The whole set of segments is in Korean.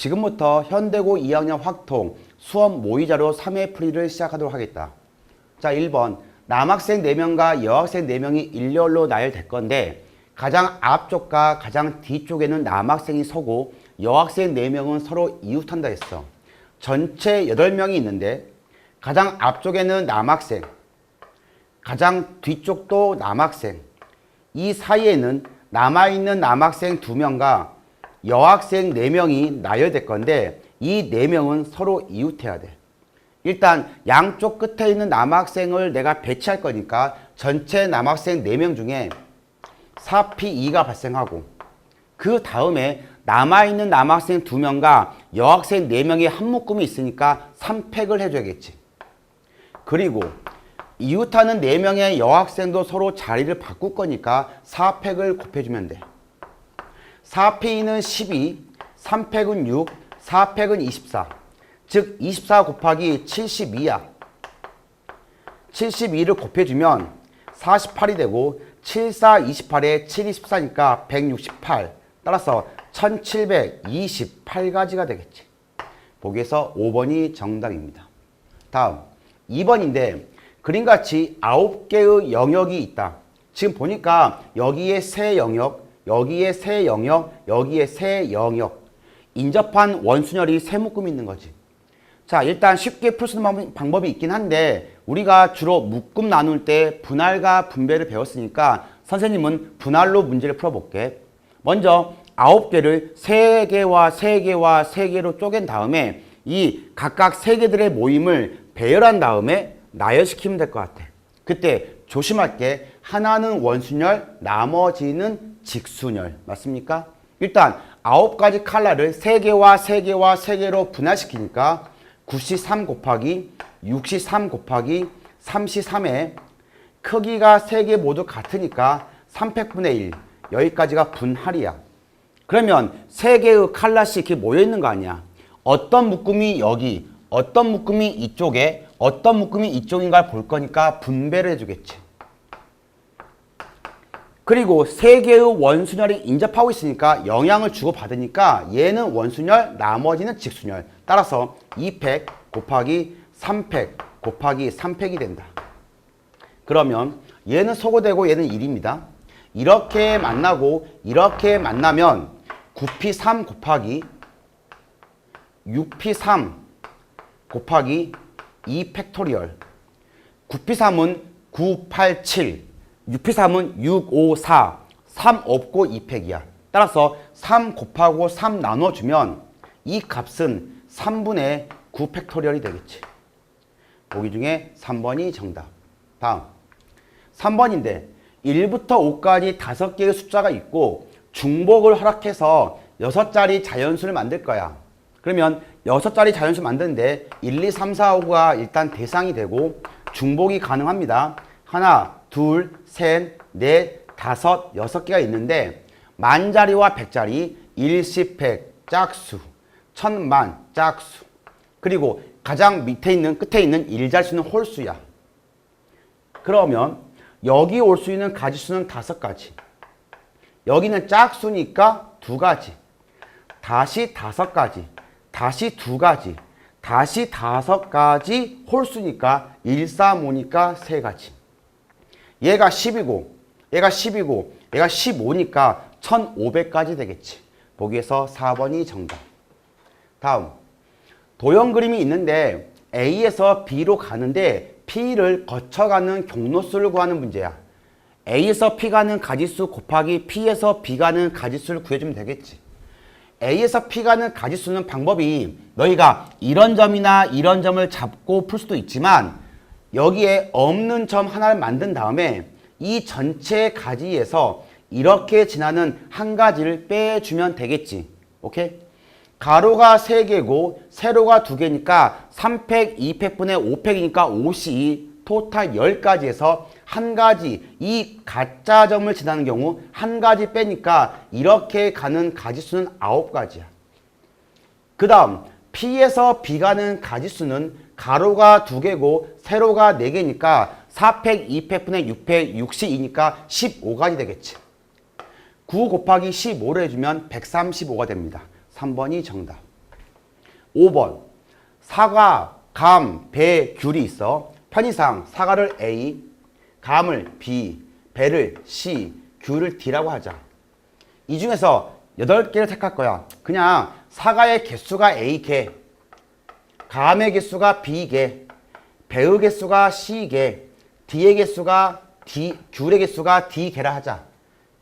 지금부터 현대고 2학년 확통 수업 모의자료 3회 풀이를 시작하도록 하겠다. 자, 1번. 남학생 4명과 여학생 4명이 일렬로 나열될 건데 가장 앞쪽과 가장 뒤쪽에는 남학생이 서고 여학생 4명은 서로 이웃한다 했어. 전체 8명이 있는데 가장 앞쪽에는 남학생, 가장 뒤쪽도 남학생, 이 사이에는 남아있는 남학생 2명과 여학생 4명이 나열될 건데 이 4명은 서로 이웃해야 돼. 일단 양쪽 끝에 있는 남학생을 내가 배치할 거니까 전체 남학생 4명 중에 4P2가 발생하고 그 다음에 남아있는 남학생 2명과 여학생 4명의 한 묶음이 있으니까 3팩을 해줘야겠지. 그리고 이웃하는 4명의 여학생도 서로 자리를 바꿀 거니까 4팩을 곱해주면 돼. 4P는 12, 3팩은 6, 4팩은 24. 즉 24 곱하기 72야. 72를 곱해주면 48이 되고 7, 4, 28에 7이 14니까 168. 따라서 1728가지가 되겠지. 보기에서 5번이 정답입니다. 다음 2번인데 그림같이 9개의 영역이 있다. 지금 보니까 여기에 세 영역, 여기에 세 영역, 여기에 세 영역. 인접한 원순열이 세 묶음이 있는 거지. 자, 일단 쉽게 풀 수 있는 방법이 있긴 한데 우리가 주로 묶음 나눌 때 분할과 분배를 배웠으니까 선생님은 분할로 문제를 풀어볼게. 먼저 9개를 3개와 3개와 3개로 쪼갠 다음에 이 각각 3개들의 모임을 배열한 다음에 나열시키면 될 것 같아. 그때 조심할 게 하나는 원순열, 나머지는 직순열. 맞습니까? 일단 9가지 칼라를 3개와 3개와 3개로 분할시키니까 9C3 곱하기 6C3 곱하기 3C3에 크기가 3개 모두 같으니까 3팩분의 1. 여기까지가 분할이야. 그러면 3개의 칼라씩 이렇게 모여있는 거 아니야. 어떤 묶음이 여기, 어떤 묶음이 이쪽에, 어떤 묶음이 이쪽인가 볼 거니까 분배를 해주겠지. 그리고 3개의 원순열이 인접하고 있으니까 영향을 주고받으니까 얘는 원순열, 나머지는 직순열. 따라서 2팩 곱하기 3팩 곱하기 3팩이 된다. 그러면 얘는 소거되고 얘는 1입니다. 이렇게 만나고 이렇게 만나면 9P3 곱하기 6P3 곱하기 2팩토리얼. 9P3은 987, 6P3은 654, 3 없고 2팩이야. 따라서 3 곱하고 3 나눠주면 이 값은 3분의 9팩토리얼이 되겠지. 보기 중에 3번이 정답. 다음 3번인데 1부터 5까지 5개의 숫자가 있고 중복을 허락해서 6자리 자연수를 만들 거야. 그러면 6자리 자연수 만드는데 1, 2, 3, 4, 5가 일단 대상이 되고 중복이 가능합니다. 하나, 둘, 셋, 넷, 다섯, 6개가 있는데 만자리와 백자리, 일시백, 짝수, 천만, 짝수. 그리고 가장 밑에 있는 끝에 있는 일자수는 홀수야. 그러면 여기 올 수 있는 가지수는 5가지. 여기는 짝수니까 2가지. 다시 5가지. 다시 2가지. 다시 5가지 홀수니까 1, 3, 5니까 3가지. 얘가 10이고 얘가 10이고 얘가 15니까 1500가지 되겠지. 보기에서 4번이 정답. 다음 도형 그림이 있는데 A에서 B로 가는데 P를 거쳐가는 경로수를 구하는 문제야. A에서 P 가는 가지수 곱하기 P에서 B 가는 가지수를 구해주면 되겠지. A에서 P 가는 가지수는 방법이 너희가 이런 점이나 이런 점을 잡고 풀 수도 있지만 여기에 없는 점 하나를 만든 다음에 이 전체 가지에서 이렇게 지나는 한 가지를 빼주면 되겠지. 오케이? 가로가 3개고 세로가 2개니까 3팩, 2팩분의 5팩이니까 5C 토탈 10가지에서 한 가지 이 가짜 점을 지나는 경우 한 가지 빼니까 이렇게 가는 가지수는 9가지야. 그 다음 P에서 B 가는 가지수는 가로가 2개고 세로가 4개니까 4팩, 2팩분의 6팩, 6C2니까 15가지 되겠지. 9 곱하기 15를 해주면 135가 됩니다. 3번이 정답. 5번. 사과, 감, 배, 귤이 있어. 편의상 사과를 A, 감을 B, 배를 C, 귤을 D라고 하자. 이 중에서 8개를 택할 거야. 그냥 사과의 개수가 A개, 감의 개수가 B개, 배의 개수가 C개, D의 개수가 귤의 개수가 D개라 하자.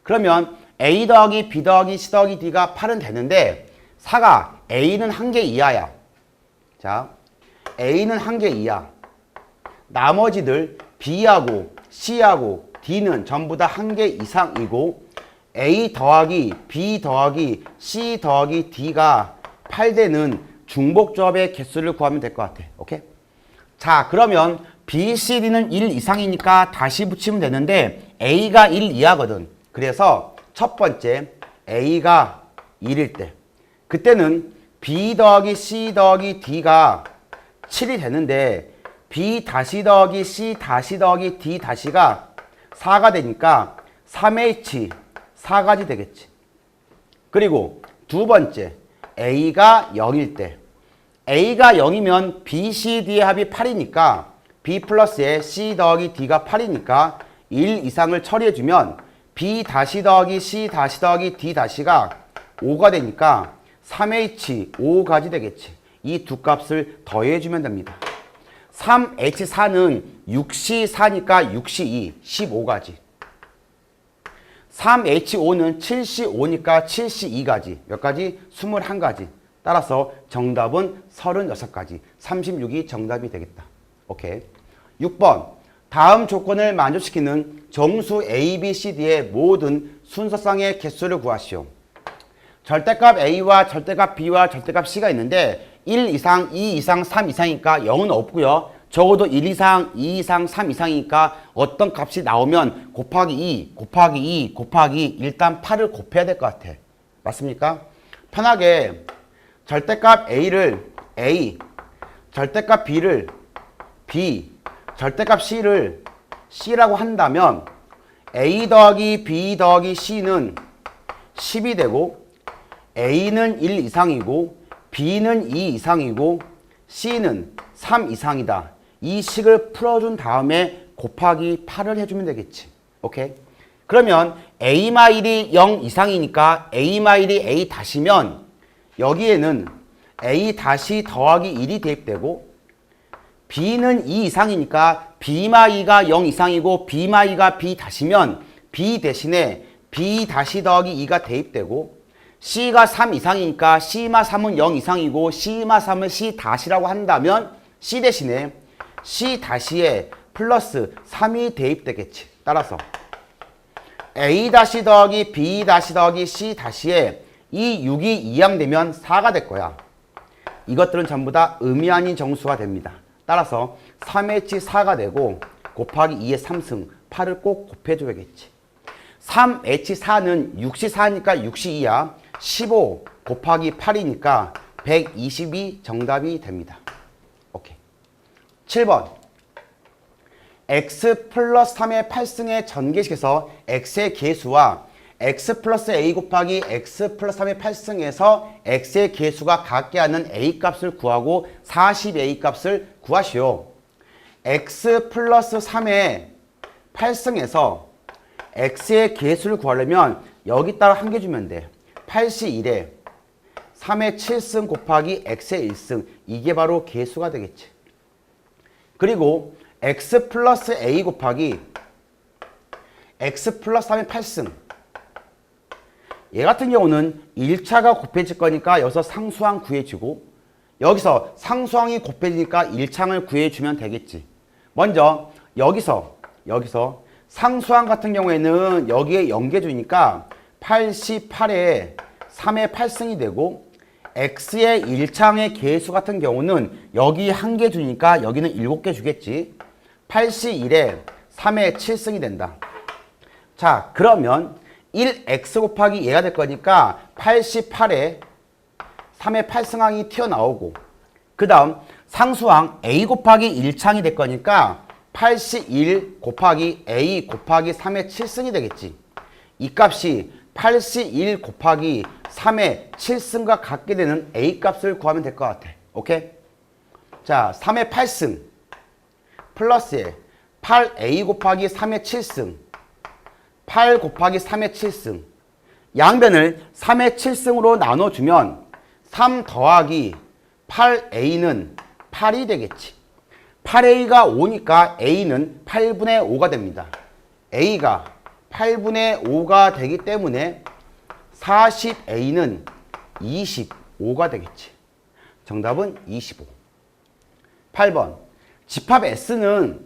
그러면 A 더하기 B 더하기 C 더하기 D가 8은 되는데 사과 A는 1개 이하야. 자, A는 1개 이하. 나머지들 B하고 C하고 D는 전부 다 1개 이상이고 A 더하기 B 더하기 C 더하기 D가 8되는 중복조합의 개수를 구하면 될 것 같아. 오케이? 자, 그러면 B, C, D는 1 이상이니까 다시 붙이면 되는데 A가 1 이하거든. 그래서 첫 번째 A가 1일 때 그때는 B 더하기 C 더하기 D가 7이 되는데 B 다시 더하기 C 다시 더하기 D 다시가 4가 되니까 3H 4가지 되겠지. 그리고 두 번째 A가 0일 때 A가 0이면 B, C, D의 합이 8이니까 B 플러스에 C 더하기 D가 8이니까 1 이상을 처리해주면 B 다시 더하기 C 다시 더하기 D 다시가 5가 되니까 3H 5가지 되겠지. 이 두 값을 더해주면 됩니다. 3H4는 6C4니까 6C2, 15가지. 3H5는 7C5니까 7C2가지. 몇 가지? 21가지. 따라서 정답은 36가지. 36이 정답이 되겠다. 오케이. 6번. 다음 조건을 만족시키는 정수 A, B, C, D의 모든 순서상의 개수를 구하시오. 절대값 A와 절대값 B와 절대값 C가 있는데 1 이상, 2 이상, 3 이상이니까 0은 없고요. 적어도 1 이상, 2 이상, 3 이상이니까 어떤 값이 나오면 곱하기 2, 곱하기 2, 곱하기 일단 8을 곱해야 될 것 같아. 맞습니까? 편하게 절대값 A를 A, 절대값 B를 B, 절대값 C를 C라고 한다면 A 더하기 B 더하기 C는 10이 되고 A는 1 이상이고 B는 2 이상이고 C는 3 이상이다. 이 식을 풀어준 다음에 곱하기 8을 해주면 되겠지. 오케이? 그러면 A 마일이 0 이상이니까 A 마일이 A 다시면 여기에는 A 다시 더하기 1이 대입되고 B는 2 이상이니까 B 마이가 0 이상이고 B 마이가 B 다시면 B 대신에 B 다시 더하기 2가 대입되고 C가 3 이상이니까 C마 3은 0 이상이고 C마 3은 C 다시라고 한다면 C 대신에 C 다시에 플러스 3이 대입되겠지. 따라서 A 다시 더하기 B 다시 더하기 C 다시에 이 6이 이항되면 4가 될 거야. 이것들은 전부 다 의미 아닌 정수가 됩니다. 따라서 3H4가 되고 곱하기 2의 3승 8을 꼭 곱해줘야겠지. 3H4는 6C4니까 6C2야. 15 곱하기 8이니까 122 정답이 됩니다. 오케이. 7번. x 플러스 3의 8승의 전개식에서 x의 개수와 x 플러스 a 곱하기 x 플러스 3의 8승에서 x의 개수가 같게 하는 a 값을 구하고 40a 값을 구하시오. x 플러스 3의 8승에서 x의 개수를 구하려면 여기다가 한 개 주면 돼. 8시 1에 3의 7승 곱하기 x의 1승. 이게 바로 개수가 되겠지. 그리고 x 플러스 a 곱하기 x 플러스 3의 8승. 얘 같은 경우는 1차가 곱해질 거니까 여기서 상수항 구해주고 여기서 상수항이 곱해지니까 1창을 구해주면 되겠지. 먼저 여기서 상수항 같은 경우에는 여기에 연계주니까 88에 3의 8승이 되고 x의 1창의 개수 같은 경우는 여기 한 개 주니까 여기는 7개 주겠지. 81에 3의 7승이 된다. 자, 그러면 1x 곱하기 얘가 될 거니까 88에 3의 8승항이 튀어나오고 그 다음 상수항 a 곱하기 1창이 될 거니까 81 곱하기 a 곱하기 3의 7승이 되겠지. 이 값이 81 곱하기 3의 7승과 같게 되는 a 값을 구하면 될 것 같아. 오케이? 자, 3의 8승 플러스에 8a 곱하기 3의 7승 8 곱하기 3의 7승 양변을 3의 7승으로 나눠주면 3 더하기 8a는 8이 되겠지. 8a가 5니까 a는 8분의 5가 됩니다. a가 8분의 5가 되기 때문에 40a는 25가 되겠지. 정답은 25. 8번 집합 S는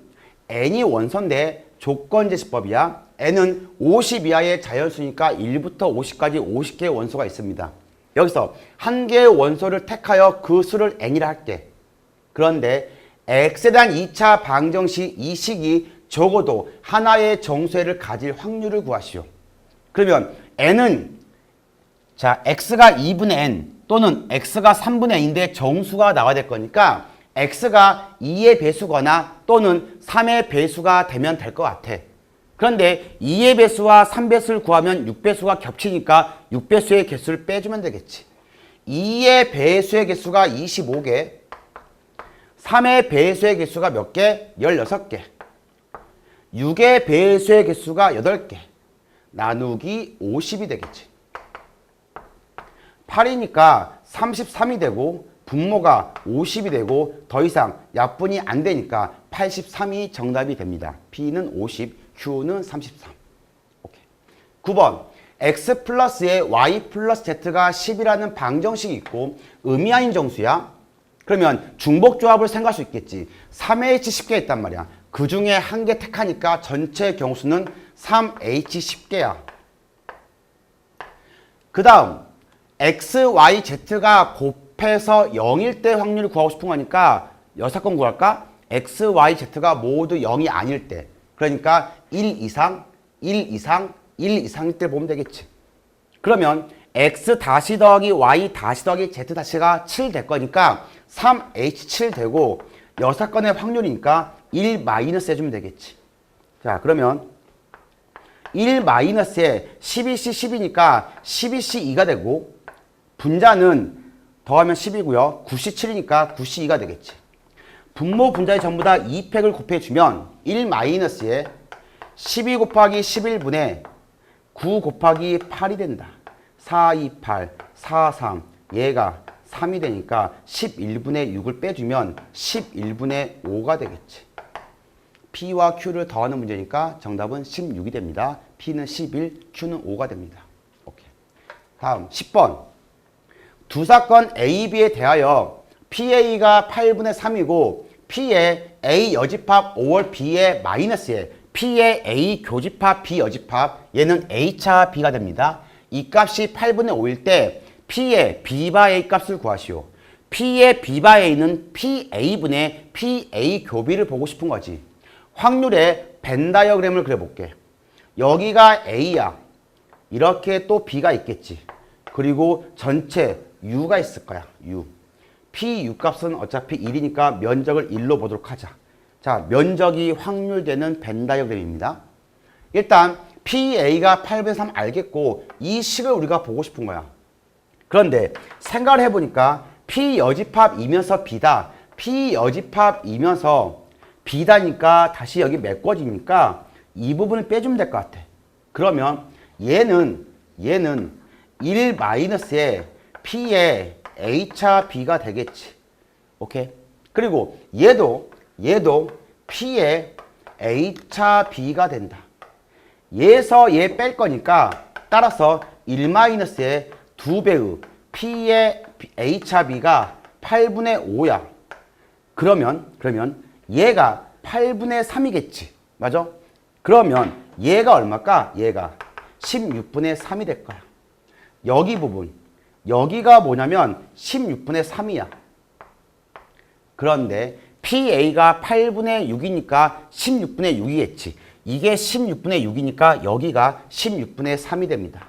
n이 원소인데 조건제시법이야. n은 50 이하의 자연수니까 1부터 50까지 50개의 원소가 있습니다. 여기서 한 개의 원소를 택하여 그 수를 n이라 할게. 그런데 x에 대한 2차 방정 시 이 식이 적어도 하나의 정수를 가질 확률을 구하시오. 그러면 n은 자 x가 2분의 n 또는 x가 3분의 n인데 정수가 나와야 될 거니까 x가 2의 배수거나 또는 3의 배수가 되면 될 것 같아. 그런데 2의 배수와 3배수를 구하면 6배수가 겹치니까 6배수의 개수를 빼주면 되겠지. 2의 배수의 개수가 25개, 3의 배수의 개수가 몇 개? 16개. 6의 배수의 개수가 8개. 나누기 50이 되겠지. 8이니까 33이 되고 분모가 50이 되고 더 이상 약분이 안 되니까 83이 정답이 됩니다. P는 50, Q는 33. 오케이. 9번 X 플러스에 Y 플러스 Z가 10이라는 방정식이 있고 의미아닌 정수야. 그러면 중복조합을 생각할 수 있겠지. 3H 10개 있단 말이야. 그 중에 한 개 택하니까 전체 경수는 3H 10개야. 그 다음 X, Y, Z가 곱해서 0일 때 확률을 구하고 싶은 거니까 6건 구할까? X, Y, Z가 모두 0이 아닐 때. 그러니까 1 이상, 1 이상, 1 이상일 때 보면 되겠지. 그러면 X 다시 더하기 Y 다시 더하기 Z 다시가 7 될 거니까 3H7 되고 6건의 확률이니까 1 마이너스 해주면 되겠지. 자, 그러면 1 마이너스에 12C 10이니까 12C2가 되고 분자는 더하면 10이고요. 9C7이니까 9C2가 되겠지. 분모 분자에 전부 다 2팩을 곱해주면 1 마이너스에 12 곱하기 11분의 9 곱하기 8이 된다. 4, 2, 8, 4, 3 얘가 3이 되니까 11분의 6을 빼주면 11분의 5가 되겠지. P와 Q를 더하는 문제니까 정답은 16이 됩니다. P는 11, Q는 5가 됩니다. 오케이. 다음 10번. 두 사건 A, B에 대하여 PA가 8분의 3이고 P의 A 여집합 5월 B의 마이너스에 P의 A 교집합 B 여집합 얘는 A차 B가 됩니다. 이 값이 8분의 5일 때 P의 B바 A 값을 구하시오. P의 B바 A는 PA분의 PA 교비를 보고 싶은 거지. 확률의 벤 다이어그램을 그려볼게. 여기가 A야. 이렇게 또 B가 있겠지. 그리고 전체 U가 있을 거야. U. P U 값은 어차피 1이니까 면적을 1로 보도록 하자. 자, 면적이 확률되는 벤 다이어그램입니다. 일단 PA가 8분의 3 알겠고 이 식을 우리가 보고 싶은 거야. 그런데 생각을 해보니까 P 여집합이면서 B다. P 여집합이면서 B다니까 다시 여기 메꿔지니까 이 부분을 빼주면 될 것 같아. 그러면 얘는 1 마이너스에 P의 A차 B가 되겠지. 오케이? 그리고 얘도 P의 A차 B가 된다. 얘에서 얘 뺄 거니까 따라서 1 마이너스의 2배의 P의 A차 B가 8분의 5야. 그러면 얘가 8분의 3이겠지. 맞아? 그러면 얘가 얼마일까? 얘가 16분의 3이 될 거야. 여기 부분. 여기가 뭐냐면 16분의 3이야. 그런데 PA가 8분의 6이니까 16분의 6이겠지. 이게 16분의 6이니까 여기가 16분의 3이 됩니다.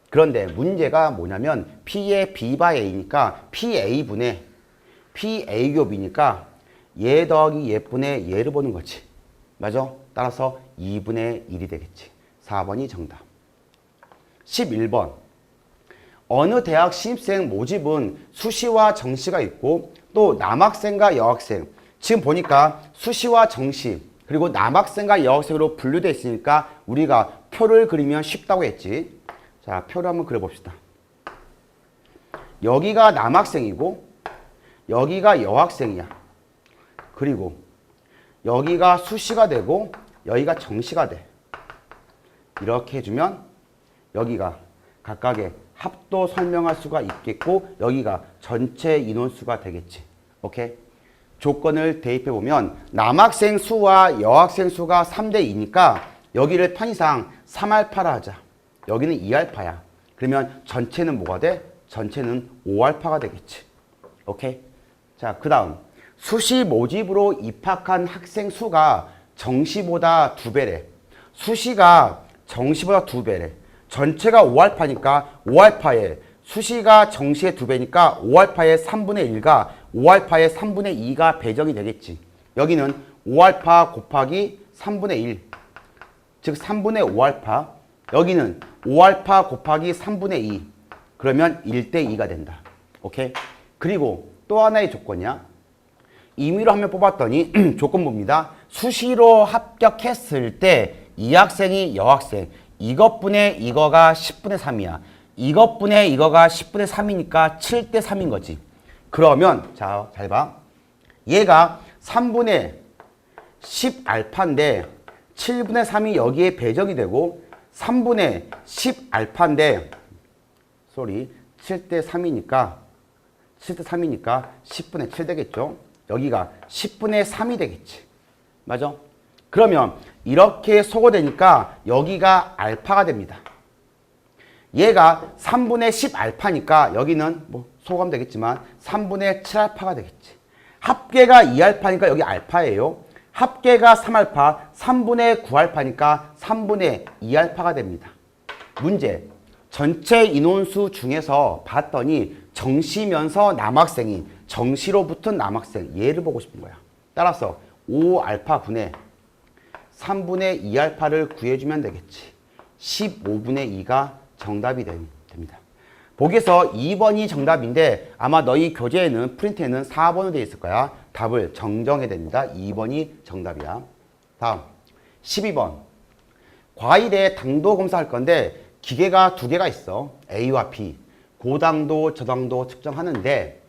그런데 문제가 뭐냐면 P의 B바 A니까 PA분의 PA 곱이니까 얘 더하기 얘분의 얘를 보는 거지. 맞아? 따라서 2분의 1이 되겠지. 4번이 정답. 11번. 어느 대학 신입생 모집은 수시와 정시가 있고 또 남학생과 여학생, 지금 보니까 수시와 정시 그리고 남학생과 여학생으로 분류되어 있으니까 우리가 표를 그리면 쉽다고 했지. 자, 표를 한번 그려봅시다. 여기가 남학생이고 여기가 여학생이야. 그리고 여기가 수시가 되고 여기가 정시가 돼. 이렇게 해주면 여기가 각각의 합도 설명할 수가 있겠고 여기가 전체 인원수가 되겠지. 오케이? 조건을 대입해 보면 남학생 수와 여학생 수가 3대 2니까 여기를 편의상 3알파라 하자. 여기는 2알파야. 그러면 전체는 뭐가 돼? 전체는 5알파가 되겠지. 오케이? 자, 그 다음 수시 모집으로 입학한 학생 수가 정시보다 2배래. 수시가 정시보다 2배래. 전체가 5알파니까 5알파에 수시가 정시의 2배니까 5알파의 3분의 1가 5알파의 3분의 2가 배정이 되겠지. 여기는 5알파 곱하기 3분의 1, 즉 3분의 5알파. 여기는 5알파 곱하기 3분의 2. 그러면 1대 2가 된다. 오케이? 그리고 또 하나의 조건이야. 임의로 한 명 뽑았더니 조건부입니다. 수시로 합격했을 때 이 학생이 여학생, 이것분의 이거가 10분의 3이야. 이것분의 이거가 10분의 3이니까 7대 3인 거지. 그러면 자, 잘 봐. 얘가 3분의 10알파인데 7분의 3이 여기에 배정이 되고 3분의 10알파인데 7대 3이니까 10분의 7 되겠죠. 여기가 10분의 3이 되겠지. 맞아? 그러면 이렇게 소거되니까 여기가 알파가 됩니다. 얘가 3분의 10알파니까 여기는 뭐 소거하면 되겠지만 3분의 7알파가 되겠지. 합계가 2알파니까 여기 알파예요. 합계가 3알파, 3분의 9알파니까 3분의 2알파가 됩니다. 문제. 전체 인원수 중에서 봤더니 정시면서 남학생이 정시로 붙은 남학생 얘를 보고 싶은 거야. 따라서 5알파분의 3분의 2알파를 구해주면 되겠지. 15분의 2가 정답이 됩니다. 보기에서 2번이 정답인데 아마 너희 교재에는 프린트에는 4번으로 되어 있을 거야. 답을 정정해야 됩니다. 2번이 정답이야. 다음 12번. 과일에 당도 검사할 건데 기계가 2개가 있어. A와 B. 고당도, 저당도 측정하는데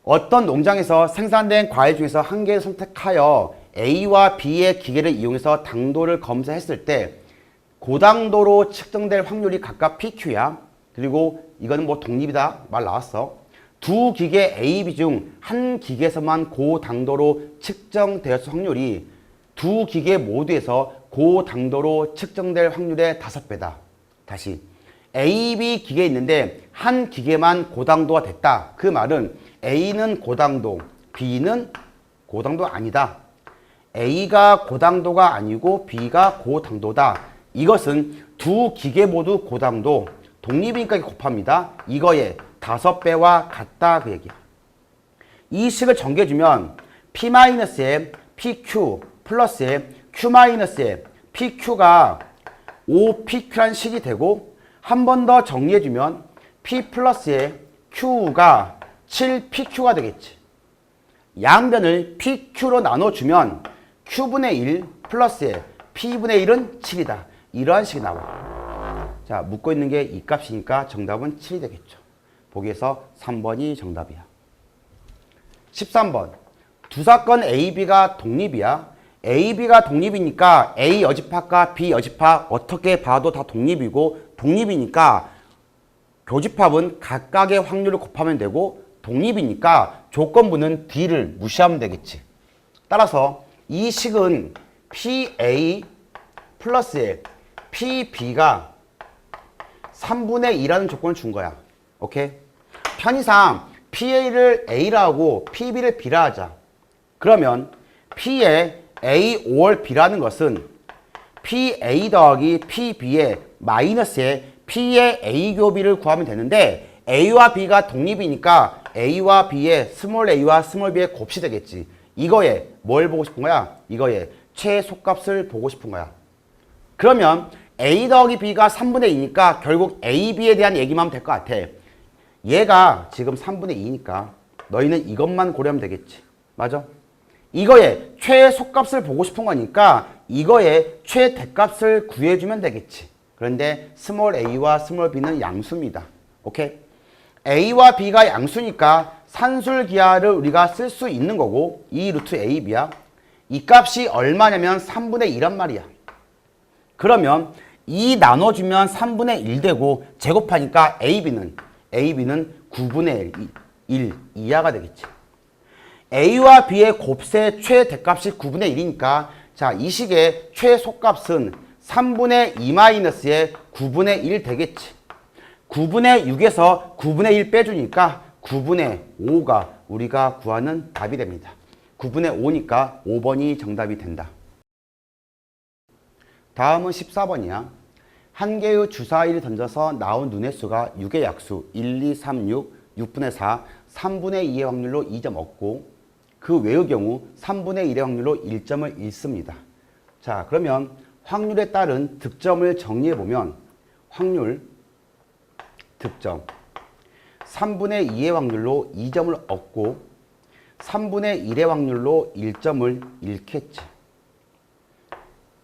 어떤 농장에서 생산된 과일 중에서 한 개를 선택하여 A와 B의 기계를 이용해서 당도를 검사했을 때 고당도로 측정될 확률이 각각 PQ야. 그리고 이거는 뭐 독립이다 말 나왔어. 두 기계 A, B 중 한 기계에서만 고당도로 측정되었을 확률이 두 기계 모두에서 고당도로 측정될 확률의 5배다. 다시 A, B 기계에 있는데 한 기계만 고당도가 됐다. 그 말은 A는 고당도, B는 고당도 아니다. A가 고당도가 아니고 B가 고당도다. 이것은 두 기계 모두 고당도, 독립이니까 곱합니다. 이거에 5배와 같다 그 얘기야. 이 식을 정리해주면 P-에 PQ 플러스에 Q-에 PQ가 5PQ란 식이 되고 한 번 더 정리해주면 P 플러스에 Q가 7PQ가 되겠지. 양변을 PQ로 나눠주면 Q분의 1 플러스에 P분의 1은 7이다. 이러한 식이 나와. 자, 묻고 있는 게 이 값이니까 정답은 7이 되겠죠. 보기에서 3번이 정답이야. 13번. 두 사건 A, B가 독립이야. A, B가 독립이니까 A 여집합과 B 여집합 어떻게 봐도 다 독립이고 독립이니까 교집합은 각각의 확률을 곱하면 되고 독립이니까 조건부는 D를 무시하면 되겠지. 따라서 이 식은 PA 플러스에 PB가 3분의 2라는 조건을 준 거야. 오케이? 편의상 PA를 A라 하고 PB를 B라 하자. 그러면 P의 A 5월 B라는 것은 PA 더하기 PB의 마이너스에 P의 A 교비를 구하면 되는데 A와 B가 독립이니까 A와 B의 스몰 a와 스몰 b의 곱이 되겠지. 이거에 뭘 보고 싶은 거야? 이거에 최소값을 보고 싶은 거야. 그러면 A 더하기 B가 3분의 2니까 결국 A, B에 대한 얘기만 하면 될 것 같아. 얘가 지금 3분의 2니까 너희는 이것만 고려하면 되겠지. 맞아? 이거의 최소값을 보고 싶은 거니까 이거의 최대값을 구해주면 되겠지. 그런데 스몰 a와 스몰 b는 양수입니다. 오케이? a와 b가 양수니까 산술기하를 우리가 쓸 수 있는 거고 이 루트 ab야. 이 값이 얼마냐면 3분의 2란 말이야. 그러면 2 나눠주면 3분의 1 되고 제곱하니까 ab는 9분의 1 이하가 되겠지. a와 b의 곱셈 최대값이 9분의 1이니까 자, 이 식의 최소값은 3분의 2 마이너스의 9분의 1 되겠지. 9분의 6에서 9분의 1 빼주니까 9분의 5가 우리가 구하는 답이 됩니다. 9분의 5니까 5번이 정답이 된다. 다음은 14번이야. 한 개의 주사위를 던져서 나온 눈의 수가 6의 약수 1, 2, 3, 6, 6분의 4, 3분의 2의 확률로 2점 얻고 그 외의 경우 3분의 1의 확률로 1점을 잃습니다. 자, 그러면 확률에 따른 득점을 정리해보면 확률, 득점 3분의 2의 확률로 2점을 얻고 3분의 1의 확률로 1점을 잃겠지.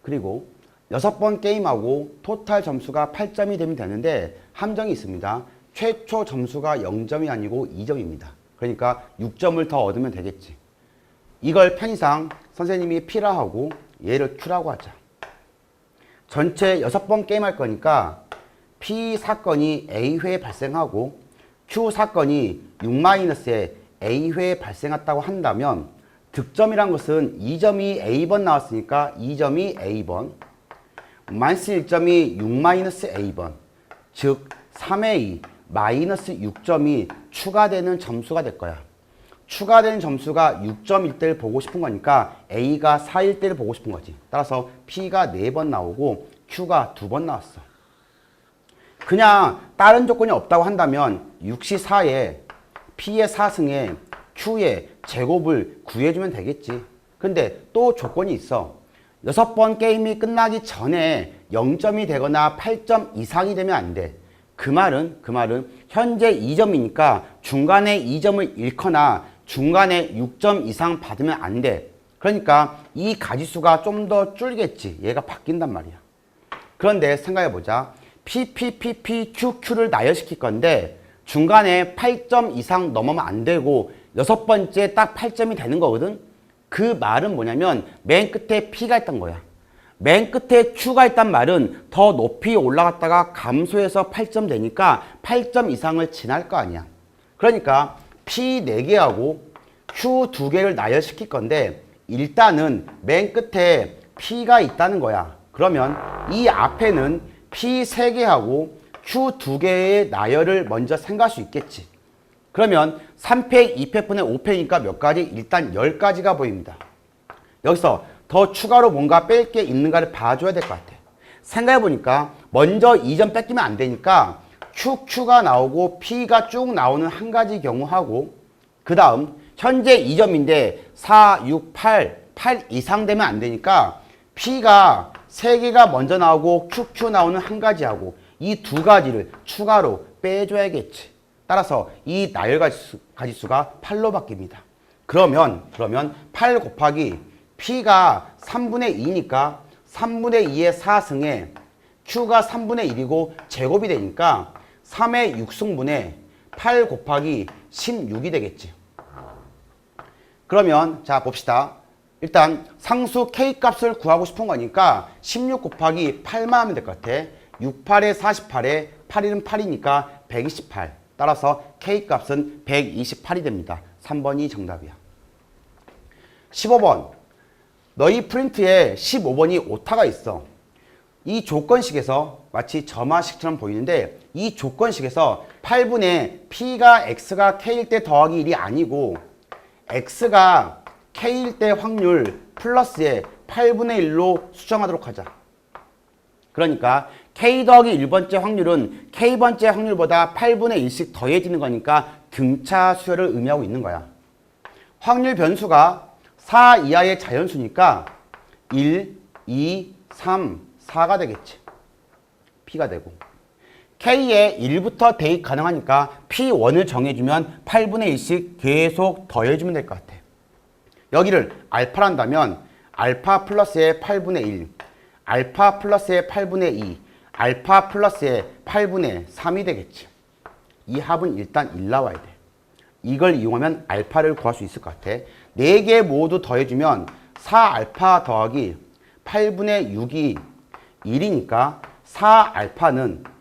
그리고 6번 게임하고 토탈 점수가 8점이 되면 되는데 함정이 있습니다. 최초 점수가 0점이 아니고 2점입니다. 그러니까 6점을 더 얻으면 되겠지. 이걸 편의상 선생님이 P라 하고 얘를 Q라고 하자. 전체 6번 게임할 거니까 P 사건이 A회 발생하고 Q 사건이 6-에 A회 발생했다고 한다면 득점이란 것은 2점이 A번 나왔으니까 2점이 A번 마이너스 1점이 6-A번 즉 3의 2 마이너스 6점이 추가되는 점수가 될 거야. 추가된 점수가 6점일 때를 보고 싶은 거니까 A가 4일 때를 보고 싶은 거지. 따라서 P가 4번 나오고 Q가 2번 나왔어. 그냥 다른 조건이 없다고 한다면 6시 4에 P의 4승에 Q의 제곱을 구해주면 되겠지. 근데 또 조건이 있어. 6번 게임이 끝나기 전에 0점이 되거나 8점 이상이 되면 안 돼. 그 말은 현재 2점이니까 중간에 2점을 잃거나 중간에 6점 이상 받으면 안 돼. 그러니까 이 가지수가 좀 더 줄겠지. 얘가 바뀐단 말이야. 그런데 생각해보자. PPPPQQ를 나열시킬 건데 중간에 8점 이상 넘으면 안 되고 6번째 딱 8점이 되는 거거든. 그 말은 뭐냐면 맨 끝에 P가 있단 거야. 맨 끝에 Q가 있단 말은 더 높이 올라갔다가 감소해서 8점 되니까 8점 이상을 지날 거 아니야. 그러니까 P 4개하고 Q 2개를 나열시킬 건데 일단은 맨 끝에 P가 있다는 거야. 그러면 이 앞에는 P 3개하고 Q 2개의 나열을 먼저 생각할 수 있겠지. 그러면 3팩, 2팩분의 5팩이니까 몇 가지? 일단 10가지가 보입니다. 여기서 더 추가로 뭔가 뺄 게 있는가를 봐줘야 될 것 같아. 생각해보니까 먼저 2점 뺏기면 안 되니까 QQ가 나오고 P가 쭉 나오는 한 가지 경우하고 그 다음 현재 2점인데 4, 6, 8 이상 되면 안 되니까 P가 3개가 먼저 나오고 QQ 나오는 한 가지하고 이 2가지를 추가로 빼줘야겠지. 따라서 이 나열 가지수가 8로 바뀝니다. 그러면 8 곱하기 P가 3분의 2니까 3분의 2의 4승에 Q가 3분의 1이고 제곱이 되니까 3의 6승분의 8 곱하기 16이 되겠지. 그러면 자 봅시다. 일단 상수 K값을 구하고 싶은 거니까 16 곱하기 8만 하면 될 것 같아. 6, 8에 48에 8일은 8이니까 128. 따라서 K값은 128이 됩니다. 3번이 정답이야. 15번. 너희 프린트에 15번이 오타가 있어. 이 조건식에서 마치 점화식처럼 보이는데 이 조건식에서 8분의 P가 X가 K일 때 더하기 1이 아니고 X가 K일 때 확률 플러스에 8분의 1로 수정하도록 하자. 그러니까 K 더하기 1번째 확률은 K번째 확률보다 8분의 1씩 더해지는 거니까 등차 수열을 의미하고 있는 거야. 확률 변수가 4 이하의 자연수니까 1, 2, 3, 4가 되겠지. P가 되고 K에 1부터 대입 가능하니까 P1을 정해주면 8분의 1씩 계속 더해주면 될 것 같아. 여기를 알파란다면 알파 플러스의 8분의 1, 알파 플러스의 8분의 2, 알파 플러스의 8분의 3이 되겠지. 이 합은 일단 1 나와야 돼. 이걸 이용하면 알파를 구할 수 있을 것 같아. 4개 모두 더해주면 4알파 더하기 8분의 6이 1이니까 4알파는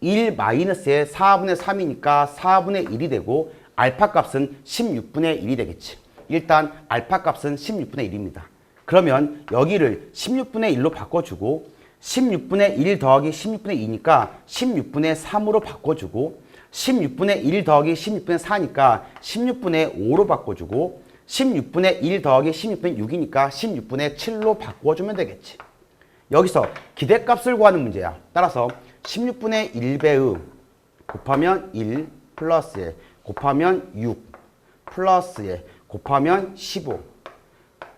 1 마이너스의 4분의 3이니까 4분의 1이 되고 알파 값은 16분의 1이 되겠지. 일단 알파 값은 16분의 1입니다. 그러면 여기를 16분의 1로 바꿔주고 16분의 1 더하기 16분의 2니까 16분의 3으로 바꿔주고 16분의 1 더하기 16분의 4니까 16분의 5로 바꿔주고 16분의 1 더하기 16분의 6이니까 16분의 7로 바꿔주면 되겠지. 여기서 기대값을 구하는 문제야. 따라서 16분의 1배의 곱하면 1 플러스에 곱하면 6 플러스에 곱하면 15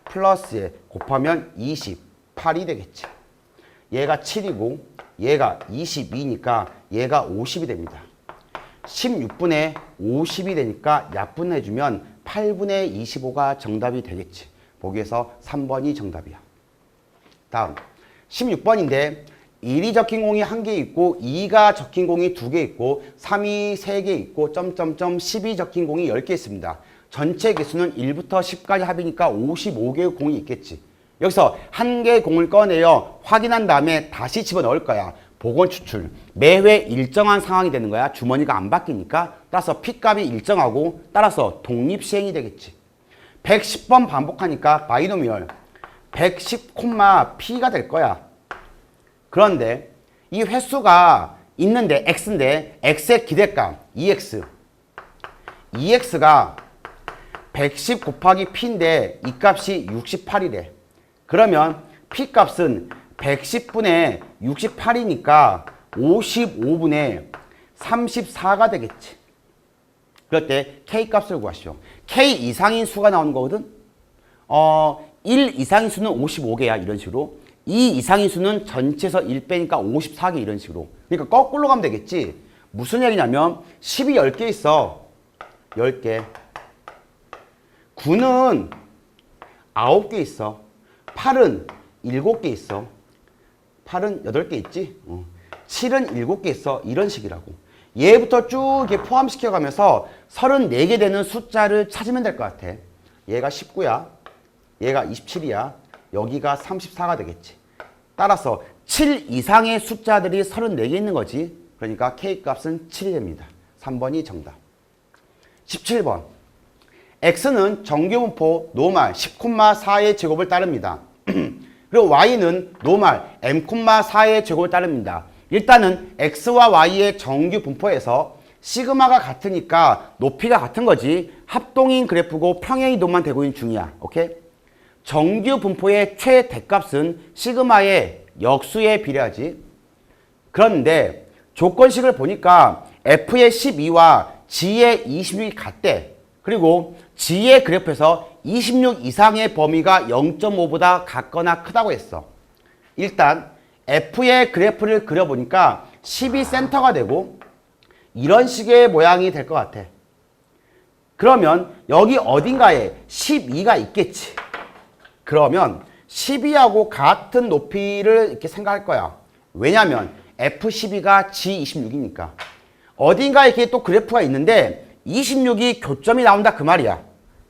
플러스에 곱하면 28이 되겠지. 얘가 7이고 얘가 22니까 얘가 50이 됩니다. 16분의 50이 되니까 약분해주면 8분의 25가 정답이 되겠지. 보기에서 3번이 정답이야. 다음 16번인데 1이 적힌 공이 1개 있고 2가 적힌 공이 2개 있고 3이 3개 있고 점점점 10이 적힌 공이 10개 있습니다. 전체 개수는 1부터 10까지 합이니까 55개의 공이 있겠지. 여기서 1개의 공을 꺼내어 확인한 다음에 다시 집어넣을 거야. 복원 추출. 매회 일정한 상황이 되는 거야. 주머니가 안 바뀌니까. 따라서 P값이 일정하고 따라서 독립시행이 되겠지. 110번 반복하니까 바이노미얼 110, P가 될 거야. 그런데 이 횟수가 있는데 X인데 X의 기대값 EX가 110 곱하기 P인데 이 값이 68이래. 그러면 P값은 110분의 68이니까 55분의 34가 되겠지. 그럴 때 K값을 구하시오. K 이상인 수가 나오는 거거든. 1 이상인 수는 55개야. 이런 식으로. 2 이상인 수는 전체에서 1 빼니까 54개 이런 식으로. 그러니까 거꾸로 가면 되겠지. 무슨 얘기냐면 10이 10개 있어. 10개. 9는 9개 있어. 8은 7개 있어. 8은 8개 있지? 7은 7개 있어. 이런 식이라고. 얘부터 쭉 이렇게 포함시켜가면서 34개 되는 숫자를 찾으면 될 것 같아. 얘가 19야. 얘가 27이야. 여기가 34가 되겠지. 따라서 7 이상의 숫자들이 34개 있는 거지. 그러니까 K값은 7이 됩니다. 3번이 정답. 17번. X는 정규분포 노말 10,4의 제곱을 따릅니다. 그리고 Y는 노말 M,4의 제곱을 따릅니다. 일단은 X와 Y의 정규 분포에서 시그마가 같으니까 높이가 같은 거지. 합동인 그래프고 평행이동만 되고 있는 중이야. 오케이? 정규 분포의 최대값은 시그마의 역수에 비례하지. 그런데 조건식을 보니까 F의 12와 G의 26이 같대. 그리고 G의 그래프에서 26 이상의 범위가 0.5보다 같거나 크다고 했어. 일단 F의 그래프를 그려보니까 10이 센터가 되고 이런 식의 모양이 될 것 같아. 그러면 여기 어딘가에 12가 있겠지. 그러면 12하고 같은 높이를 이렇게 생각할 거야. 왜냐면 F12가 G26이니까. 어딘가에 이렇게 또 그래프가 있는데 26이 교점이 나온다 그 말이야.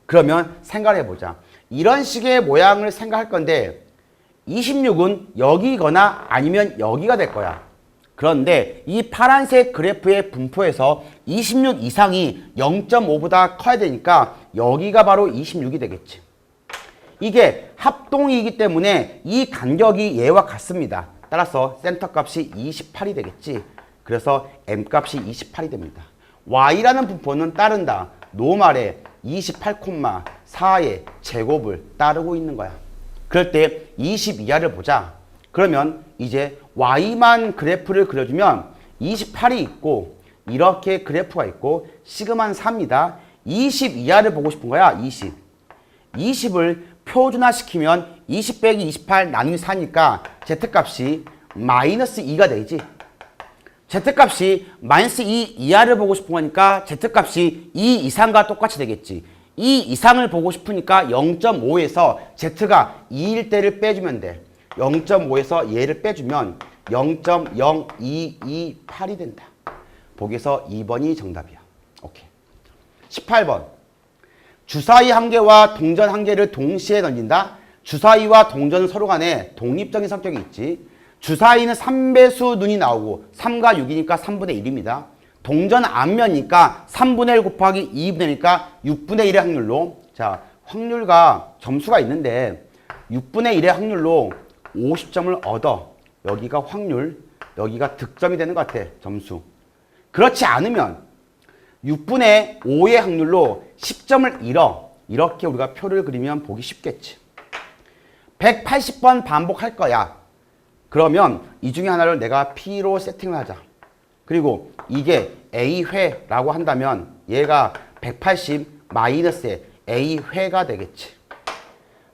그러면 생각해보자. 이런 식의 모양을 생각할 건데 26은 여기거나 아니면 여기가 될 거야. 그런데 이 파란색 그래프의 분포에서 26 이상이 0.5보다 커야 되니까 여기가 바로 26이 되겠지. 이게 합동이기 때문에 이 간격이 얘와 같습니다. 따라서 센터 값이 28이 되겠지. 그래서 M값이 28이 됩니다. Y라는 분포는 따른다. 노말에 28,4의 제곱을 따르고 있는 거야. 그럴 때 22하를 보자. 그러면 이제 Y만 그래프를 그려주면 28이 있고 이렇게 그래프가 있고 시그마는 4입니다. 22하를 보고 싶은 거야. 20을 표준화시키면 20 빼기 28 나누기 4니까 Z값이 마이너스 2가 되지. Z값이 마이너스 2 이하를 보고 싶은 거니까 Z값이 2 이상과 똑같이 되겠지. 2 이상을 보고 싶으니까 0.5에서 Z가 2일 때를 빼주면 돼. 0.5에서 얘를 빼주면 0.0228이 된다. 보기에서 2번이 정답이야. 오케이. 18번. 주사위 한 개와 동전 한 개를 동시에 던진다. 주사위와 동전은 서로 간에 독립적인 성격이 있지. 주사위는 3배수 눈이 나오고 3과 6이니까 3분의 1입니다. 동전 앞면이니까 3분의 1 곱하기 2분의 1이니까 6분의 1의 확률로, 자, 확률과 점수가 있는데 6분의 1의 확률로 50점을 얻어. 여기가 확률, 여기가 득점이 되는 것 같아. 점수. 그렇지 않으면 6분의 5의 확률로 10점을 잃어. 이렇게 우리가 표를 그리면 보기 쉽겠지. 180번 반복할 거야. 그러면 이 중에 하나를 내가 P로 세팅을 하자. 그리고 이게 A회라고 한다면 얘가 180 마이너스의 A회가 되겠지.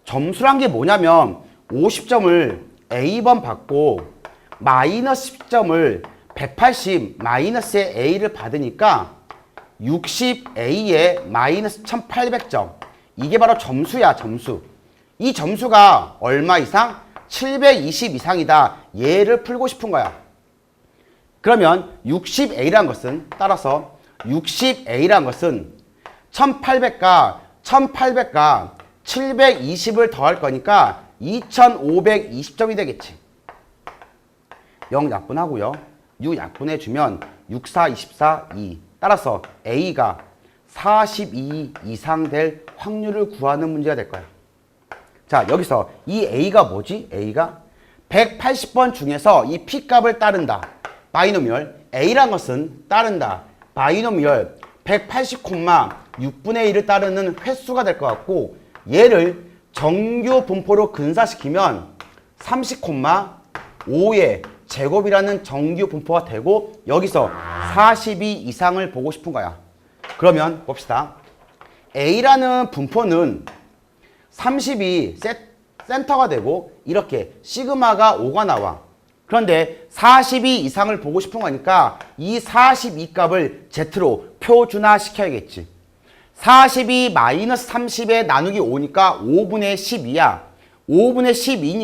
점수란 게 뭐냐면 50점을 A번 받고 마이너스 10점을 180 마이너스의 A를 받으니까 60A에 마이너스 1800점. 이게 바로 점수야, 점수. 이 점수가 얼마 이상? 720 이상이다. 얘를 풀고 싶은 거야. 그러면 60A란 것은, 따라서 60A란 것은 1800과 720을 더할 거니까 2520점이 되겠지. 0 약분하고요. 6 약분해주면 6, 4, 24, 2. 따라서 A가 42 이상 될 확률을 구하는 문제가 될 거야. 자, 여기서 이 A가 뭐지? A가 180번 중에서 이 P값을 따른다. 바이노미얼. A란 것은 따른다. 바이노미얼 180,6분의 1을 따르는 횟수가 될 것 같고, 얘를 정규 분포로 근사시키면 30,5의 제곱이라는 정규 분포가 되고, 여기서 42 이상을 보고 싶은 거야. 그러면 봅시다. A라는 분포는 30이 센터가 되고 이렇게 시그마가 5가 나와. 그런데 42 이상을 보고 싶은 거니까 이 42 값을 Z로 표준화 시켜야겠지. 42 마이너스 30에 나누기 5니까 5분의 12야. 5분의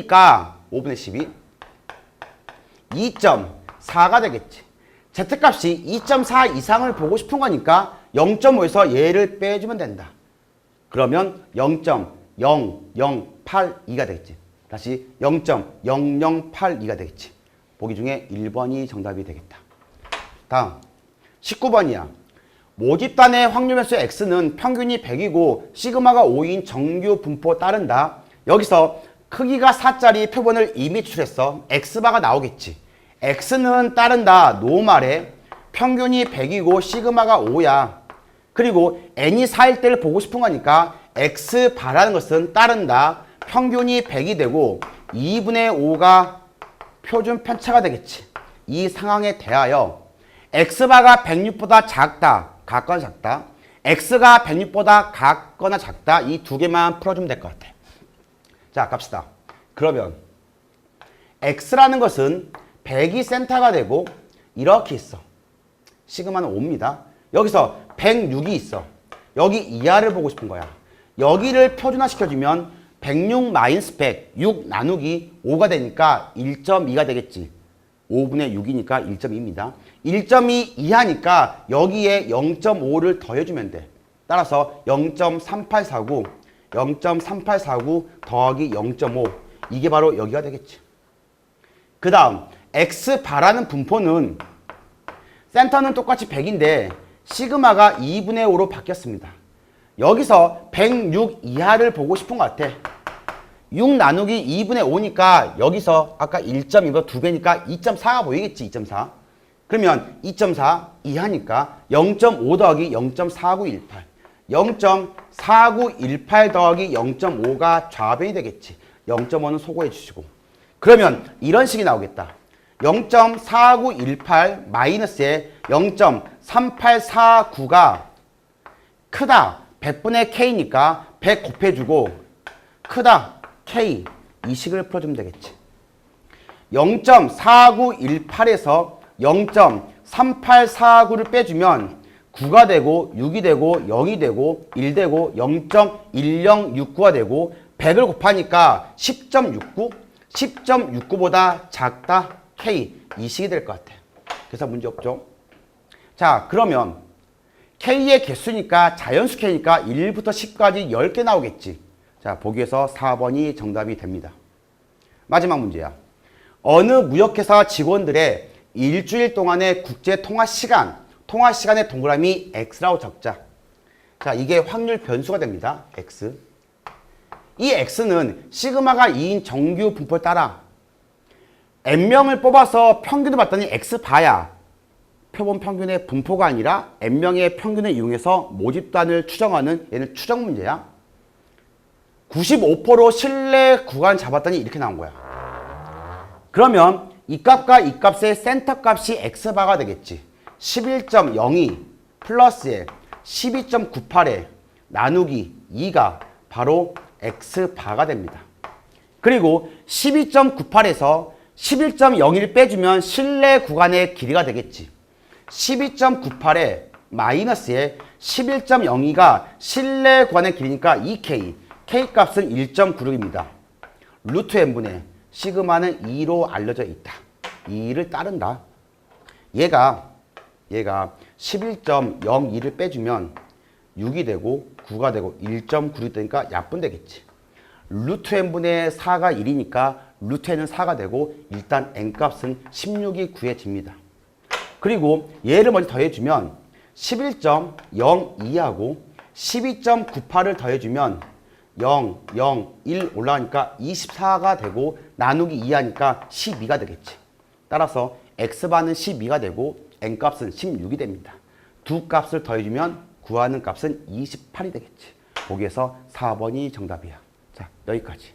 12니까 5분의 12 2.4가 되겠지. Z값이 2.4 이상을 보고 싶은 거니까 0.5에서 얘를 빼주면 된다. 그러면 0.0082가 되겠지. 다시 0.0082가 되겠지. 보기 중에 1번이 정답이 되겠다. 다음 19번이야. 모집단의 확률 변수 x는 평균이 100이고 시그마가 5인 정규 분포 따른다. 여기서 크기가 4짜리 표본을 이미 추출했어. x바가 나오겠지. x는 따른다. 노말에 평균이 100이고 시그마가 5야. 그리고 n이 4일 때를 보고 싶은 거니까 x바라는 것은 따른다. 평균이 100이 되고 2분의 5가 표준 편차가 되겠지. 이 상황에 대하여 x바가 106보다 작다. 같거나 작다. x가 106보다 같거나 작다. 이 두 개만 풀어주면 될 것 같아. 자, 갑시다. 그러면 x라는 것은 100이 센터가 되고 이렇게 있어. 시그마는 5입니다. 여기서 106이 있어. 여기 이하를 보고 싶은 거야. 여기를 표준화 시켜주면 106 마이너스 100, 6 나누기 5가 되니까 1.2가 되겠지. 5분의 6이니까 1.2입니다. 1.2 이하니까 여기에 0.5를 더해주면 돼. 따라서 0.3849, 0.3849 더하기 0.5. 이게 바로 여기가 되겠지. 그 다음 x바라는 분포는 센터는 똑같이 100인데 시그마가 2분의 5로 바뀌었습니다. 여기서 106 이하를 보고 싶은 것 같아. 6 나누기 2분의 5니까 여기서 아까 1.2보다 2배니까 2.4가 보이겠지. 2.4. 그러면 2.4 이하니까 0.5 더하기 0.4918. 0.4918 더하기 0.5가 좌변이 되겠지. 0.5는 소거해 주시고. 그러면 이런 식이 나오겠다. 0.4918 마이너스에 0.3849가 크다. 100분의 K니까 100 곱해주고 크다. K. 이 식을 풀어주면 되겠지. 0.4918에서 0.3849를 빼주면 9가 되고 6이 되고 0이 되고 1 되고 0.1069가 되고 100을 곱하니까 10.69? 10.69보다 작다 K 이 식이 될 것 같아. 그래서 문제 없죠. 자, 그러면 K의 개수니까 자연수 K니까 1부터 10까지 10개 나오겠지. 자, 보기에서 4번이 정답이 됩니다. 마지막 문제야. 어느 무역회사 직원들의 일주일 동안의 국제 통화 시간의 동그라미 X라고 적자. 자, 이게 확률 변수가 됩니다. X. 이 X는 시그마가 2인 정규 분포에 따라 N명을 뽑아서 평균을 봤더니 X바야. 표본 평균의 분포가 아니라 N명의 평균을 이용해서 모집단을 추정하는 얘는 추정 문제야. 95% 신뢰 구간 잡았더니 이렇게 나온 거야. 그러면 이 값과 이 값의 센터 값이 X바가 되겠지. 11.02 플러스에 12.98에 나누기 2가 바로 X바가 됩니다. 그리고 12.98에서 11.01 빼주면 신뢰 구간의 길이가 되겠지. 12.98에 마이너스에 11.02가 신뢰 구간의 길이니까 2K. K값은 1.96입니다. 루트 n분의 시그마는 2로 알려져 있다. 2를 따른다. 얘가 11.02를 빼주면 6이 되고 9가 되고 1.96 되니까 약분되겠지. 루트 n분의 4가 1이니까 루트 n은 4가 되고 일단 n값은 16이 구해집니다. 그리고 얘를 먼저 더해주면 11.02하고 12.98을 더해주면 0, 0, 1 올라가니까 24가 되고 나누기 2 하니까 12가 되겠지. 따라서 X바는 12가 되고 N값은 16이 됩니다. 두 값을 더해주면 구하는 값은 28이 되겠지. 거기에서 4번이 정답이야. 자, 여기까지.